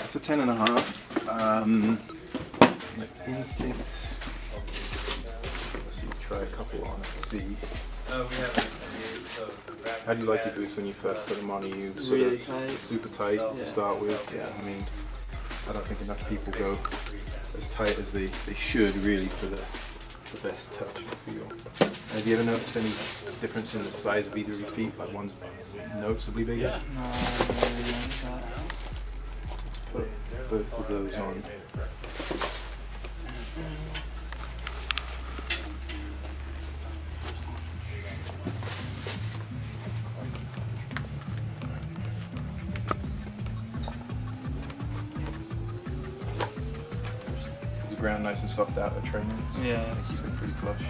It's a 10.5. Instinct. Let's try a couple on and see. How do you like your boots when you first put them on? Are you really tight? Super tight to start with? Yeah. I mean, I don't think enough people go as tight as they should really for the best touch and feel. Have you ever noticed any difference in the size of either of your feet? Like one's noticeably bigger? Yeah. No, Put both of those on. Is the ground nice and soft out at training? yeah. Keep it pretty flush.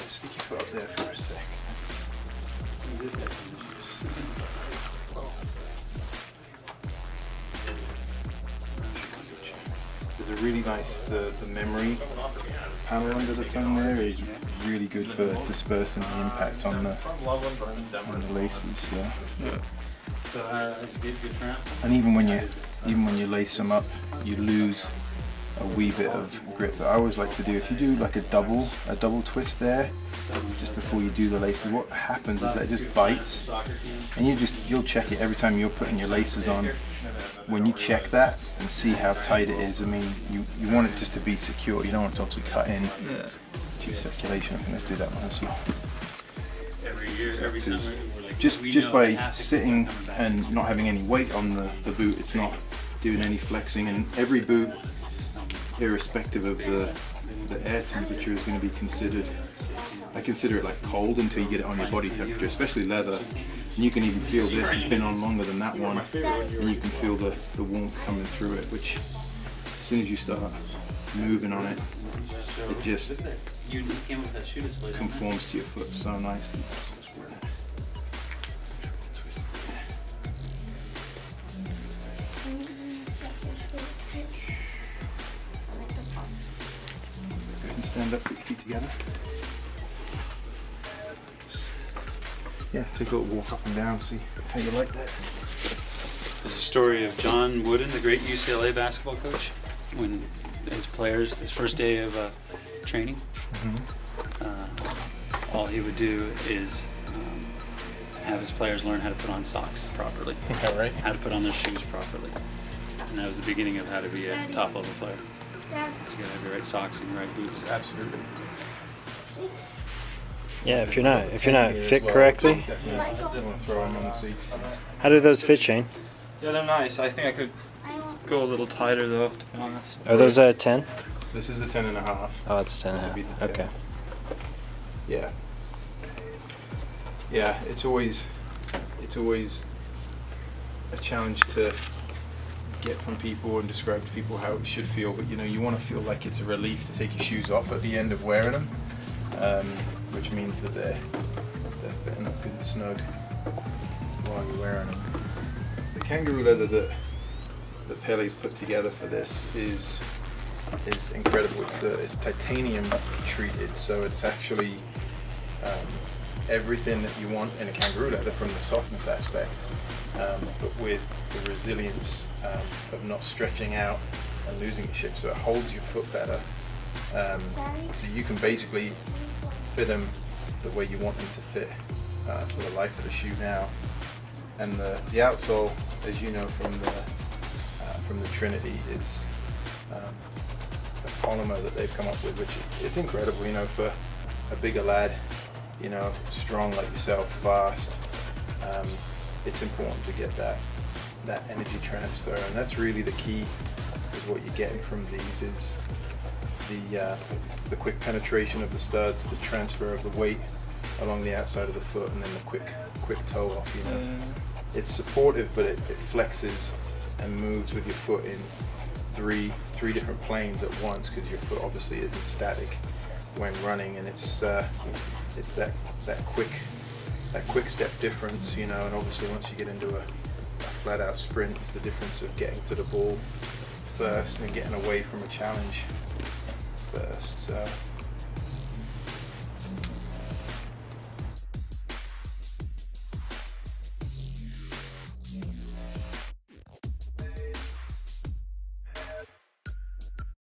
Stick your foot up there for a sec. There's a really nice, the memory panel under the tongue there is really good for dispersing the impact on the laces. So. Yeah. And even when you lace them up, you lose a wee bit of grip. But I always like to do, if you do like a double twist there, just before you do the laces, what happens is that it just bites, and you'll check it every time you're putting your laces on. When you check that and see how tight it is, I mean, you want it just to be secure. You don't want it to obviously cut in to your circulation. I think let's do that one as well. Just by sitting and not having any weight on the boot, it's not doing any flexing, and every boot, irrespective of the air temperature, is going to be considered, I consider it like cold until you get it on your body temperature, especially leather. And you can even feel this has been on longer than that one, and you can feel the warmth coming through it, which as soon as you start moving on it, it just conforms to your foot so nicely. Stand up, put your feet together. Yeah, take a little walk up and down, see how you like that. There's a story of John Wooden, the great UCLA basketball coach, when his first day of training, all he would do is have his players learn how to put on socks properly. Yeah, right. How to put on their shoes properly. And that was the beginning of how to be a top level player. So you gotta have your right socks and your right boots. Absolutely. Yeah, if you're not fit correctly. Definitely. I want to throw them on the seats. How do those fit, Shane? Yeah, they're nice. I think I could go a little tighter though, to be honest. Are those 10? This is the 10.5. Oh, it's 10. This would be the 10. Okay. Yeah. Yeah, it's always a challenge to get from people and describe to people how it should feel, but you want to feel like it's a relief to take your shoes off at the end of wearing them, which means that they're fitting up good and snug while you're wearing them. The kangaroo leather that Pele's put together for this is incredible. It's titanium treated, so it's actually everything that you want in a kangaroo leather from the softness aspect, but with the resilience of not stretching out and losing your shape, so it holds your foot better. So you can basically fit them the way you want them to fit for the life of the shoe now. And the outsole, as you know from the Trinity, is a polymer that they've come up with, which it's incredible. For a bigger lad, strong like yourself, fast. It's important to get that energy transfer, and that's really the key. Is what you're getting from these is the quick penetration of the studs, the transfer of the weight along the outside of the foot, and then the quick toe off. It's supportive, but it flexes and moves with your foot in three different planes at once, because your foot obviously isn't static when running, and it's that quick step difference, and obviously once you get into a flat out sprint, the difference of getting to the ball first and getting away from a challenge first. So